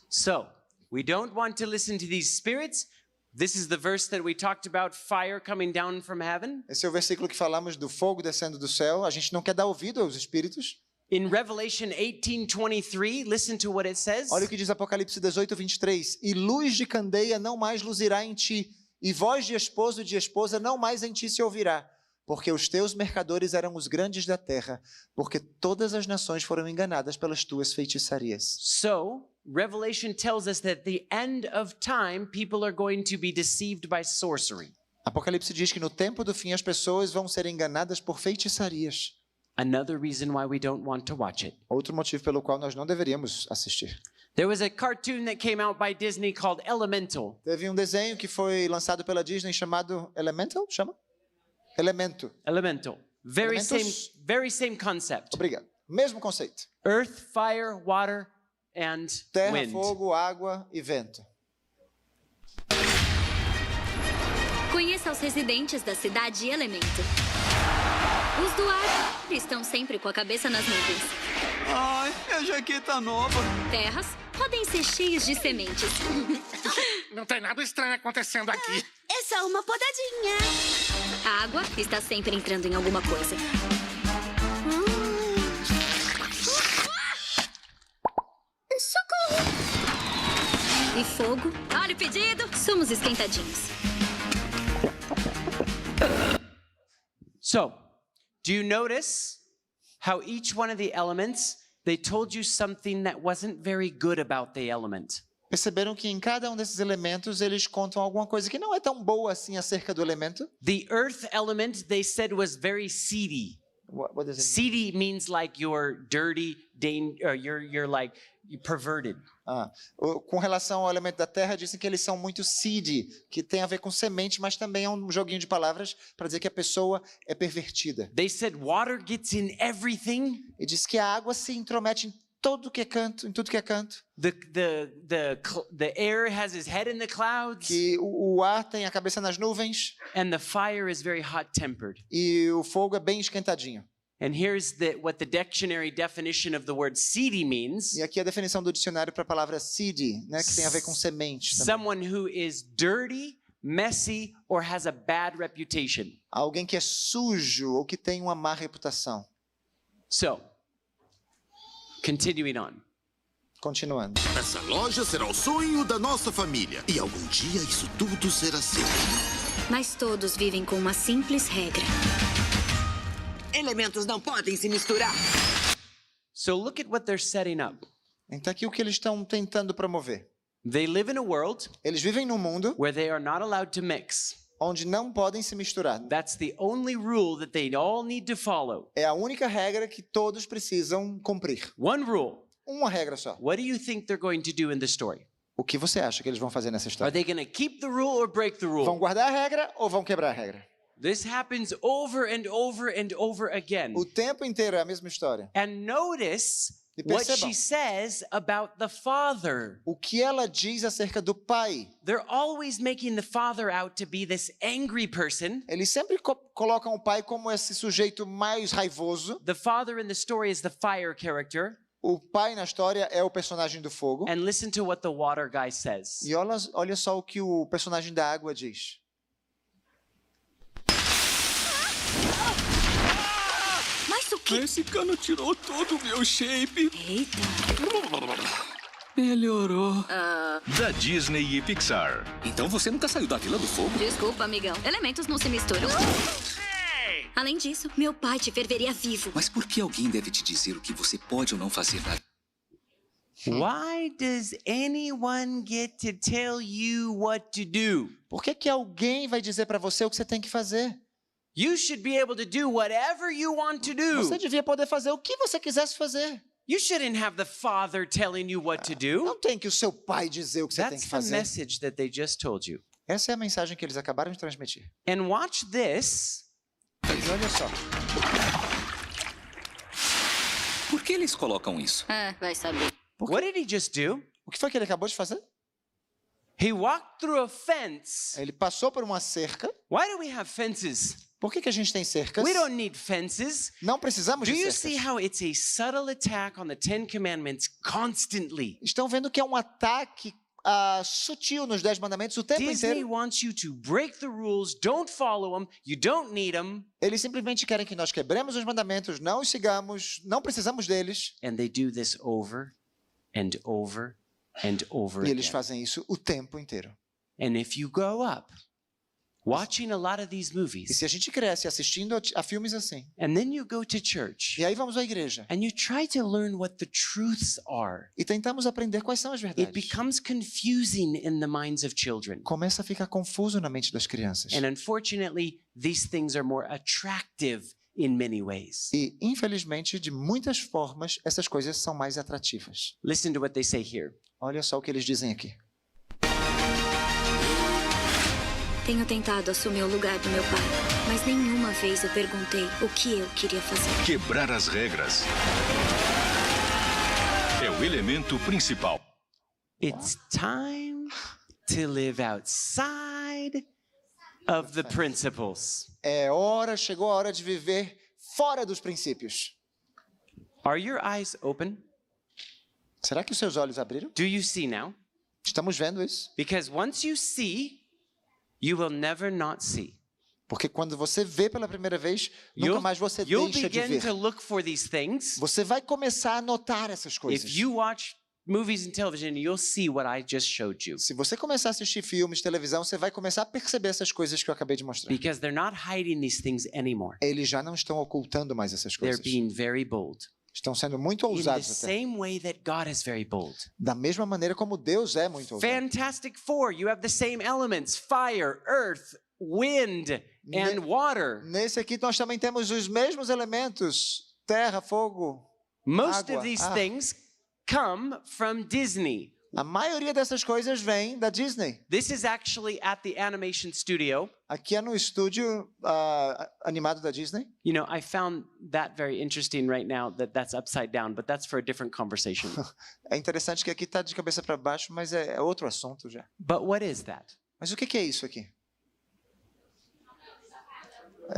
So, we don't want to listen to these spirits. This is the verse that we talked about, fire coming down from heaven. Esse é o versículo que falamos do fogo descendo do céu. A gente não quer dar ouvido aos espíritos. In Revelation 18:23, listen to what it says. Olha o que diz Apocalipse 18:23. E luz de candeia não mais luzirá em ti, e voz de esposo e de esposa não mais em ti se ouvirá, porque os teus mercadores eram os grandes da terra, porque todas as nações foram enganadas pelas tuas feitiçarias. So, Revelation tells us that at the end of time, people are going to be deceived by sorcery. Apocalipse diz que no tempo do fim as pessoas vão ser enganadas por feitiçarias. Another reason why we don't want to watch it. Outro motivo pelo qual nós não deveríamos assistir. There was a cartoon that came out by Disney called Elemental. Teve um desenho que foi lançado pela Disney chamado Elemental, chama? Elemento. Elemental. Very same concept. Obrigado. Mesmo conceito. Earth, fire, water, and terra, wind. fogo, água e vento. Conheça os residentes da cidade Elemento. Os do ar estão sempre com a cabeça nas nuvens. Ai, a jaqueta nova. Terras podem ser cheias de sementes. Não tem nada estranho acontecendo aqui. É só uma podadinha. A água está sempre entrando em alguma coisa. Socorro! E fogo? Olha o pedido! Somos esquentadinhos. So, do you notice how each one of the elements, they told you something that wasn't very good about the element? Perceberam que em cada um desses elementos eles contam alguma coisa que não é tão boa assim acerca do elemento? The earth element, they said, was very seedy. What does it mean? Seedy means like you're dirty, you're like perverted. Com relação ao elemento da terra, dizem que eles são muito seedy, que tem a ver com semente, mas também é um joguinho de palavras para dizer que a pessoa é pervertida. They said water gets in everything. E diz que a água se intromete em tudo que é canto, em tudo que é canto. The air has his head in the clouds. Que o ar tem a cabeça nas nuvens. And the fire is very hot-tempered. E o fogo é bem esquentadinho. And here's what the dictionary definition of the word seedy means. E aqui a definição do dicionário para a palavra seedy, né, que tem a ver com semente também. Someone who is dirty, messy, or has a bad reputation. Alguém que é sujo ou que tem uma má reputação. So, continuing on. Continuando. Essa loja será o sonho da nossa família. E algum dia isso tudo será seu. Mas todos vivem com uma simples regra. Elementos não podem se misturar. So look at what they're setting up. Então aqui o que eles estão tentando promover. They live in a world Eles vivem num mundo where they are not allowed to mix. Onde não podem se misturar. That's the only rule that they all need to follow. É a única regra que todos precisam cumprir. One rule. Uma regra só. What do you think they're going to do in the story? O que você acha que eles vão fazer nessa história? Are they going to keep the rule or break the rule? Vão guardar a regra ou vão quebrar a regra? This happens over and over and over again. O tempo inteiro é a mesma história. And notice what she says about the father. O que ela diz acerca do pai? They're always making the father out to be this angry person. Eles sempre colocam o pai como esse sujeito mais raivoso. The father in the story is the fire character. O pai na história é o personagem do fogo. And listen to what the water guy says. E olha só o que o personagem da água diz. Mas o que? Esse cano tirou todo o meu shape. Eita. Melhorou. Da Disney e Pixar. Então você nunca saiu da Vila do Fogo? Desculpa, amigão. Elementos não se misturam. Além disso, meu pai te ferveria vivo. Mas por que alguém deve te dizer o que você pode ou não fazer na... Why does anyone get to tell you what to do? Por que alguém vai dizer para você o que você tem que fazer? You should be able to do whatever you want to do. Você devia poder fazer o que você quisesse fazer. You shouldn't have the father telling you what to do. Não tem que o seu pai dizer o que você tem que fazer. That's the message that they just told you. Essa é a mensagem que eles acabaram de transmitir. And watch this. Mas olha só. Por que eles colocam isso? Vai saber. What did he just do? O que foi que ele acabou de fazer? He walked through a fence. Ele passou por uma cerca. Why do we have fences? Por que a gente tem cercas? We don't need fences. Não precisamos Do de you cercas. see how it's a subtle attack on the Ten Commandments constantly? Estão vendo que é um ataque sutil nos 10 mandamentos o tempo Disney inteiro? wants you to break the rules, don't follow them, you don't need them. Eles simplesmente querem que nós quebremos os mandamentos, não os sigamos, não precisamos deles. And they do this over and over and over E eles again. fazem isso o tempo inteiro. And if you grow up watching a lot of these E movies, se a gente cresce assistindo a filmes assim, and then you go to church, e aí vamos à igreja, and you try to learn what the truths are, e tentamos aprender quais são as it verdades, becomes confusing in the minds of children. começa a ficar confuso na mente das crianças. And unfortunately, these things are more attractive in many ways. E, infelizmente, de muitas formas, essas coisas são mais atrativas. Listen to what they say here. Olha só o que eles dizem aqui. Tenho tentado assumir o lugar do meu pai, mas nenhuma vez eu perguntei o que eu queria fazer. Quebrar as regras é o elemento principal. It's time to live outside of the principles. Chegou a hora de viver fora dos princípios. Are your eyes open? Será que os seus olhos abriram? Do you see now? Estamos vendo isso? Because once you see, you will never not see. Porque quando você vê pela primeira vez, nunca mais você deixa de begin ver. to look for these things. Você vai começar a notar essas coisas. If you watch movies and television, you'll see what I just showed you. Se você começar a assistir filmes, televisão, você vai começar a perceber essas coisas que eu acabei de mostrar. Because they're not hiding these things anymore. Eles já não estão ocultando mais essas They're coisas. being very bold. Estão sendo muito In the ousados até. same way that God is very bold. Da mesma maneira como Deus é muito ousado. Fantastic Four, you have the same elements: fire, earth, wind, and water. Nesse aqui nós também temos os mesmos elementos: terra, fogo, Most água, of these ar. things come from Disney. A maioria dessas coisas vem da Disney. This is actually at the animation studio. Aqui é no estúdio animado da Disney. You know, I found that very interesting right now that that's upside down, but that's for a different conversation. É interessante que aqui está de cabeça para baixo, mas é outro assunto já. But what is that? Mas o que é isso aqui?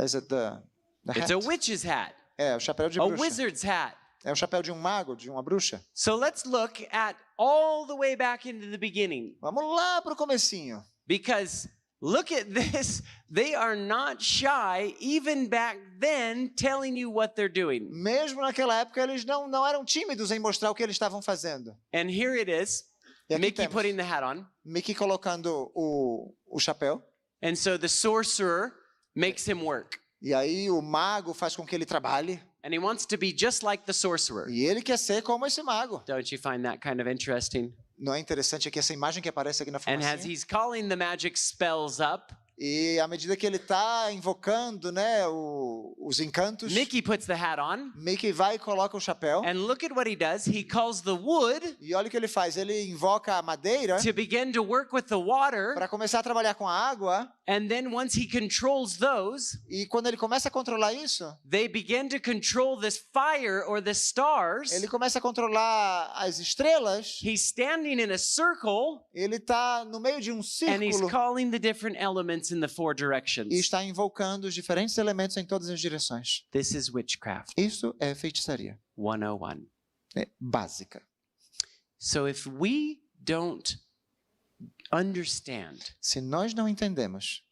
Is it the It's hat? a witch's hat, É o chapéu de a bruxa. wizard's hat. É o chapéu de um mago, de uma bruxa. So let's look at all the way back into the beginning. Vamos lá para o comecinho. Because look at this. They are not shy, even back then, telling you what they're doing. Mesmo naquela época, eles não eram tímidos em mostrar o que eles estavam fazendo. And here it is, E aqui Mickey temos putting the hat on. Mickey colocando o chapéu. And so the sorcerer makes him work. E aí o mago faz com que ele trabalhe. And he wants to be just like the sorcerer. E ele quer ser como esse mago. Don't you find that kind of interesting? Não é interessante aqui essa imagem que aparece aqui na And as fumacinha? he's calling the magic spells up, E à medida que ele está invocando, né, os encantos, Mickey puts the hat on. Mickey vai e coloca o chapéu. And look at what he does. He calls the wood E olha o que ele faz. Ele invoca a madeira to begin to work with the water. para começar a trabalhar com a água. And then once he controls those, E quando ele começa a controlar isso, they begin to control this fire or the stars. ele começa a controlar as estrelas. He's standing in a circle Ele está no meio de um and he's círculo calling the different elements in the four e directions. está invocando os diferentes elementos em todas as direções. This is witchcraft Isso é feitiçaria 101. básica. So if we don't understand Se nós não entendemos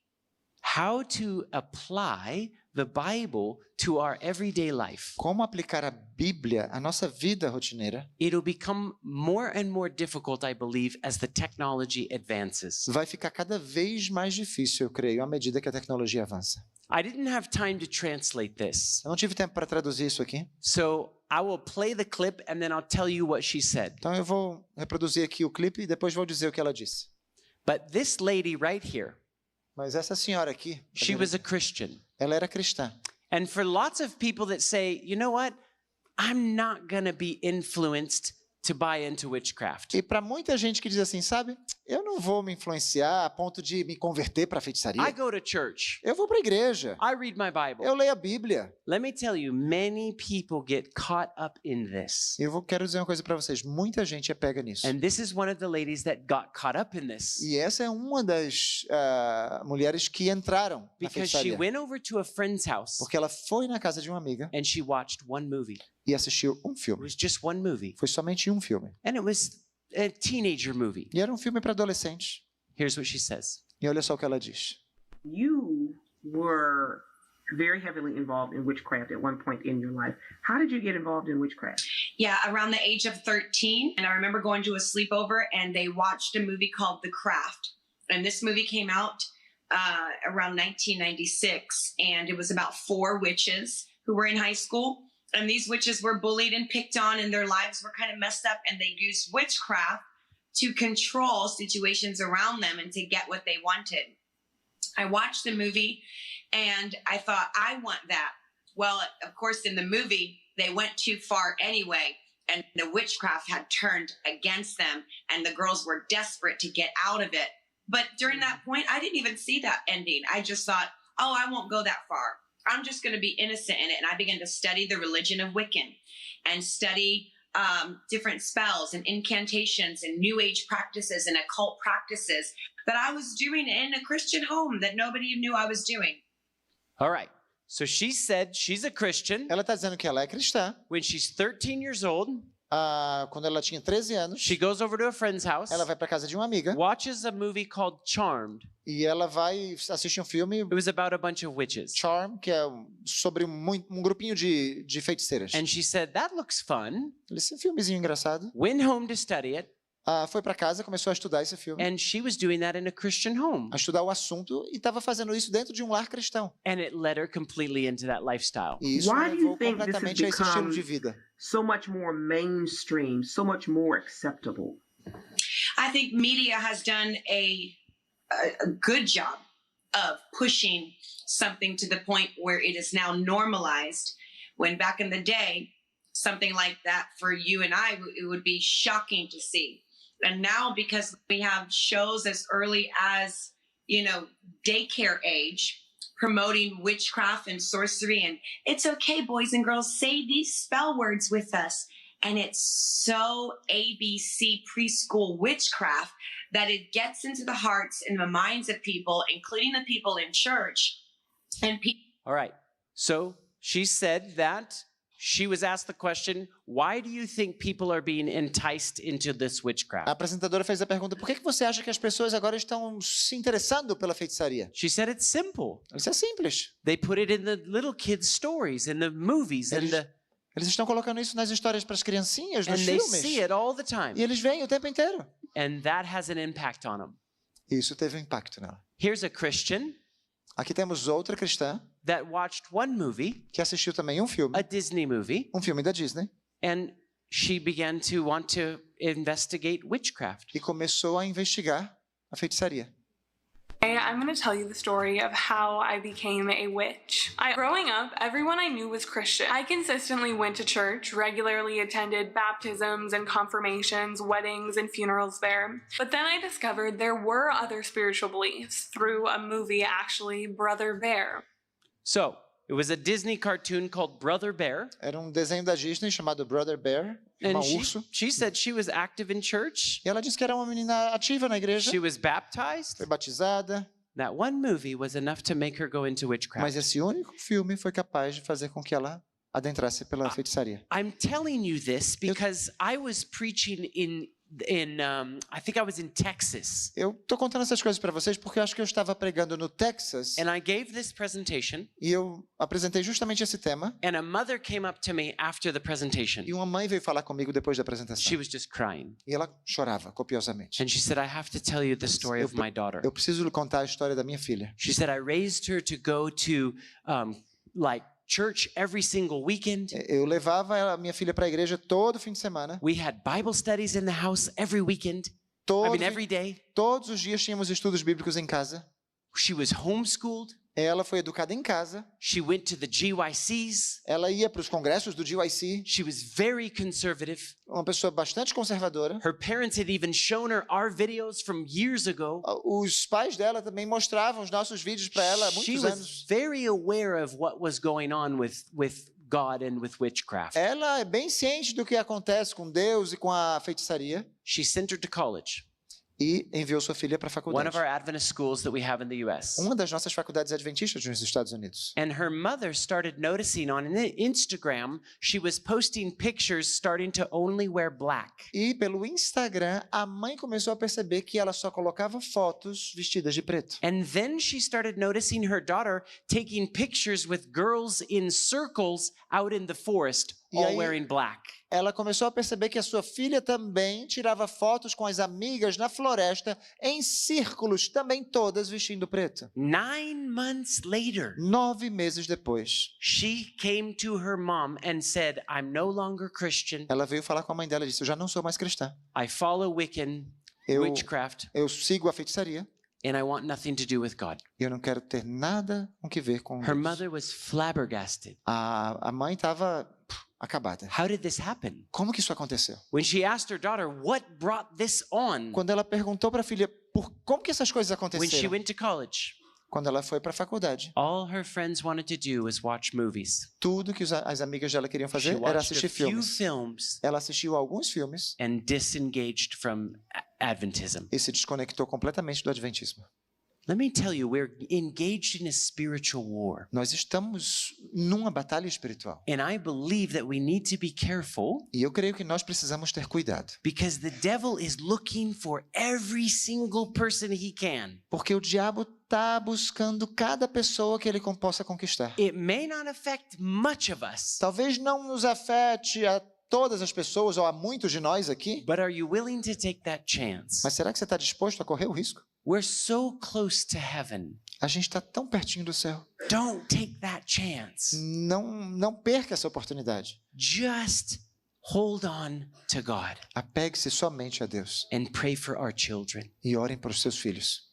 how to apply the Bible to our everyday life, como aplicar a Bíblia à nossa vida rotineira, it'll become more and more difficult, I believe, as the technology advances. vai ficar cada vez mais difícil, eu creio, à medida que a tecnologia avança. I didn't have time to translate this, Eu não tive tempo para traduzir isso aqui, so I will play the clip and then I'll tell you what she said. então eu vou reproduzir aqui o clipe e depois vou dizer o que ela disse. But this lady right here, Mas essa senhora aqui, she was a Christian. ela era cristã. And for lots of people that say, you know what, I'm not going to be influenced to buy into witchcraft. E para muita gente que diz assim, sabe, eu não vou me influenciar a ponto de me converter para a feitiçaria. I go to church. Eu vou para a igreja. I read my Bible. Eu leio a Bíblia. Let me tell you, many people get caught up in this. Quero dizer uma coisa para vocês, muita gente é pega nisso. And this is one of the ladies that got caught up in this. E essa é uma das mulheres que entraram na Because she feitiçaria. went over to a friend's house Porque ela foi na casa de uma amiga and she watched one movie. e assistiu um It filme. was just one movie. Foi somente um filme. And it was a teenager movie. E era um filme para adolescentes. Here's what she says. E olha só o que ela diz. You were very heavily involved in witchcraft at one point in your life. How did you get involved in witchcraft? Yeah, around the age of 13. And I remember going to a sleepover and they watched a movie called The Craft. And this movie came out around 1996. And it was about 4 witches who were in high school. And these witches were bullied and picked on and their lives were kind of messed up. And they used witchcraft to control situations around them and to get what they wanted. I watched the movie and I thought, I want that. Well, of course, in the movie, they went too far anyway, and the witchcraft had turned against them, and the girls were desperate to get out of it. But during that point, I didn't even see that ending. I just thought, oh, I won't go that far. I'm just going to be innocent in it. And I began to study the religion of Wiccan and study different spells and incantations and New Age practices and occult practices that I was doing in a Christian home that nobody knew I was doing. All right. So she said she's a Christian. Ela está dizendo que ela é cristã. When she's 13 years old, quando ela tinha 13 anos, she goes over to a friend's house. Ela vai para casa de uma amiga. Watches a movie called Charmed. E ela vai assistir um filme. It was about a bunch of witches. Charm, que é sobre um grupinho de feiticeiras. And she said that looks fun. Esse filmezinho engraçado. Went home to study it. Foi para casa, começou a estudar esse filme. And she was doing that in a Christian home. A estudar o assunto e estava fazendo isso dentro de um lar cristão. And it led her completely into that lifestyle. E isso levou completamente a esse estilo de vida. So much more mainstream, so much more acceptable. I think media has done a good job of pushing something to the point where it is now normalized. When back in the day, something like that for you and I, it would be shocking to see. And now, because we have shows as early as, daycare age, promoting witchcraft and sorcery, and it's okay, boys and girls, say these spell words with us. And it's so ABC preschool witchcraft that it gets into the hearts and the minds of people, including the people in church. And all right. So she said that she was asked the question, why do you think people are being enticed into this witchcraft? A apresentadora fez a pergunta, por que você acha que as pessoas agora estão se interessando pela feitiçaria? She said it's simple. Isso é simples. They put it in the little kids' stories, in the movies, Eles estão colocando isso nas histórias para as criancinhas, nos and filmes. they see it all the time. E eles veem o tempo inteiro. And that has an impact on them. Isso teve um impacto nela. Here's a Christian. Aqui temos outra cristã that watched one movie, que assistiu também um filme, a Disney movie, um filme da Disney, and she began to want to investigate witchcraft. E começou a investigar a feitiçaria. I'm going to tell you the story of how I became a witch. Growing up, everyone I knew was Christian. I consistently went to church, regularly attended baptisms and confirmations, weddings and funerals there. But then I discovered there were other spiritual beliefs through a movie, actually, Brother Bear. So, it was a Disney cartoon called Brother Bear. Era desenho da Disney chamado Brother Bear, urso. She said she was active in church. E ela disse que era uma menina ativa na igreja. She was baptized. Foi batizada. That one movie was enough to make her go into witchcraft. Mas esse único filme foi capaz de fazer com que ela adentrasse pela feitiçaria. I'm telling you this because I was preaching in I think I was in Texas. Eu tô contando essas coisas para vocês porque eu acho que eu estava pregando no Texas. And I gave this presentation. E eu apresentei justamente esse tema. And a mother came up to me after the presentation. E uma mãe veio falar comigo depois da apresentação. She was just crying. E ela chorava copiosamente. And she said, I have to tell you the story of my daughter. Eu preciso lhe contar a história da minha filha. She said, I raised her to go to church every single weekend. Eu levava a minha filha para a igreja todo fim de semana. We had Bible studies in the house every weekend. Every day. Todos os dias tínhamos estudos bíblicos em casa. She was homeschooled. Ela foi educada em casa. She went to the GYCs. Ela ia para os congressos do GYC. She was very conservative. Uma pessoa bastante conservadora. Her parents had even shown her our videos from years ago. Os pais dela também mostravam os nossos vídeos para ela há muitos anos. She was very aware of what was going on with God and with witchcraft. Ela é bem ciente do que acontece com Deus e com a feitiçaria. She sent her to college. E enviou sua filha para a faculdade. One of our Adventist schools that we have in the US. Uma das nossas faculdades adventistas nos Estados Unidos. And her mother started noticing on Instagram, she was posting pictures starting to only wear black. E pelo Instagram, a mãe começou a perceber que ela só colocava fotos vestidas de preto. And then she started noticing her daughter taking pictures with girls in circles out in the forest, all wearing black. Ela começou a perceber que a sua filha também tirava fotos com as amigas na floresta, em círculos, também todas vestindo preto. 9 months later, 9 meses depois, she came to her mom and said, I'm no longer Christian. Ela veio falar com a mãe dela e disse, eu já não sou mais cristã. I follow Wiccan, witchcraft. Eu sigo a feitiçaria. And I want nothing to do with God. Eu não quero ter nada com que ver com Her Deus. mother was flabbergasted. A mãe estava acabada. How did this happen? Como que isso aconteceu? When she asked her daughter, what brought this on? Quando ela perguntou para a filha, como que essas coisas When she aconteceram? went to college, Quando ela foi para a faculdade, all her friends wanted to do was watch movies. tudo que as amigas dela queriam fazer She era watched assistir a few filmes. films Ela assistiu a alguns filmes and disengaged from Adventism. e se desconectou completamente do adventismo. Let me tell you, we're engaged in a spiritual war. Nós estamos numa batalha espiritual. And I believe that we need to be careful. E eu creio que nós precisamos ter cuidado. Because the devil is looking for every single person he can. Porque o diabo está buscando cada pessoa que ele possa conquistar. It may not affect much of us. Talvez não nos afete a todas as pessoas ou a muitos de nós aqui. But are you willing to take that chance? Mas será que você está disposto a correr o risco? We're so close to heaven. A gente está tão pertinho do céu. Don't take that chance. Não perca essa oportunidade. Just hold on to God. Apegue-se somente a Deus. And pray for our children. E orem para os seus filhos.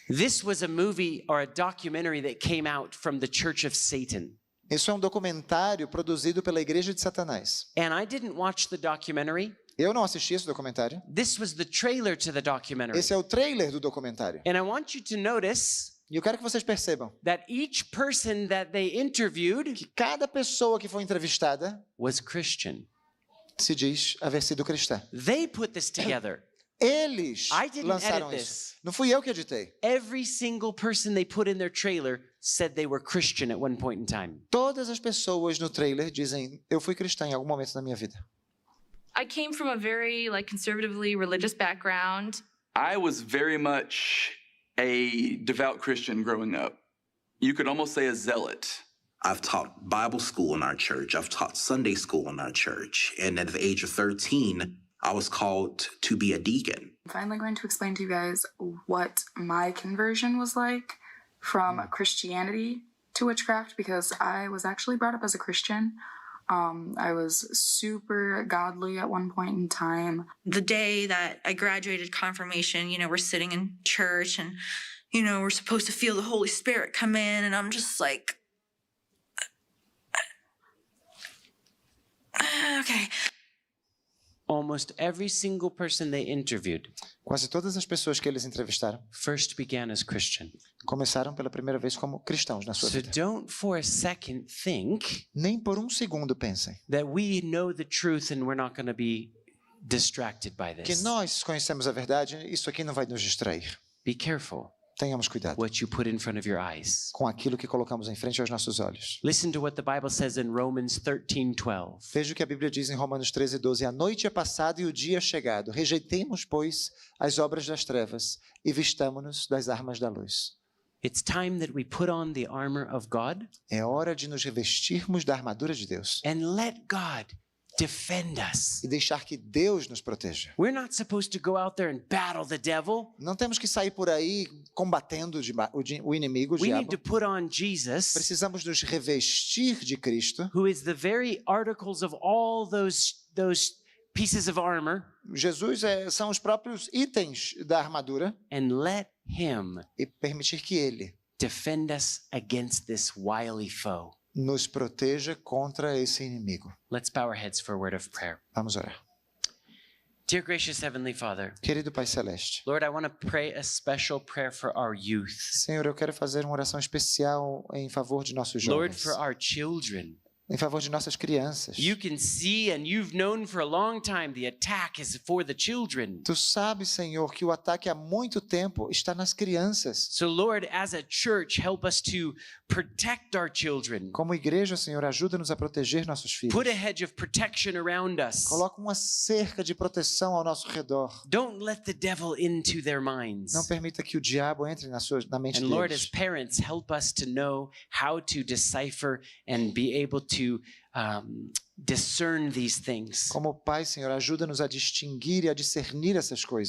This was a movie or a documentary that came out from the Church of Satan. Isso é um documentário produzido pela Igreja de Satanás. And I didn't watch the documentary. Eu não assisti esse documentário. This was the trailer to the documentary. Esse é o trailer do documentário. And I want you to notice E eu quero que vocês percebam that each person that they interviewed que cada pessoa que foi entrevistada was Christian. se diz haver sido cristã. They put this together. Eles I didn't lançaram edit isso. this. Não fui eu que editei. Every single person they put in their trailer said they were Christian at one point in time. Todas as pessoas no trailer dizem, eu fui cristã em algum momento da minha vida. I came from a very conservatively religious background. I was very much a devout Christian growing up. You could almost say a zealot. I've taught Bible school in our church. I've taught Sunday school in our church. And at the age of 13, I was called to be a deacon. I'm finally going to explain to you guys what my conversion was like from Christianity to witchcraft, because I was actually brought up as a Christian. I was super godly at one point in time. The day that I graduated confirmation, we're sitting in church and, we're supposed to feel the Holy Spirit come in, and I'm just like, okay. Almost every single person they interviewed Quase todas as pessoas que eles entrevistaram first began as Christian. começaram pela primeira vez como cristãos na sua So vida. don't for a second think Nem por um segundo pensem that we know the truth and we're not going to be distracted by que this. nós conhecemos a verdade, isso aqui não vai nos distrair. Be careful Tenhamos cuidado what you put in front of your eyes. com aquilo que colocamos em frente aos nossos olhos. Listen to what the Bible says in Romans 13:12. Veja o que a Bíblia diz em Romanos 13:12. A noite é passada e o dia é chegado. Rejeitemos, pois, as obras das trevas e vistamo-nos das armas da luz. It's time that we put on the armor of God É hora de nos revestirmos da armadura de Deus and let God defend us. e deixar que Deus nos proteja. We're not supposed to go out there and battle the devil. Não temos que sair por aí combatendo o inimigo, o We diabo. need to put on Jesus, Precisamos nos revestir de Cristo. who is the very articles of all those pieces of armor, Jesus são os próprios itens da armadura and let him e permitir que Ele defend us against this wily foe. Nos proteja contra esse inimigo. Let's bow our heads for a word of prayer. Vamos orar. Dear gracious Heavenly Father, Querido Pai Celeste, Lord, I want to pray a special prayer for our youth. Senhor, eu quero fazer uma oração especial em favor de nossos Lord, jovens, for our children. em favor de nossas crianças. You can see and you've known for a long time the attack is for the children. Tu sabes, Senhor, que o ataque há muito tempo está nas crianças. So Lord, as a church, help us to protect our children. Como igreja, Senhor, ajuda-nos a proteger nossos filhos. Put a hedge of protection around us. Coloca uma cerca de proteção ao nosso redor. Don't let the devil into their minds. Não permita que o diabo entre na mente And Lord, as deles. parents, help us to know how to decipher and be able to discern these things. Como Pai, Senhor, ajuda-nos a distinguir e a discernir essas coisas.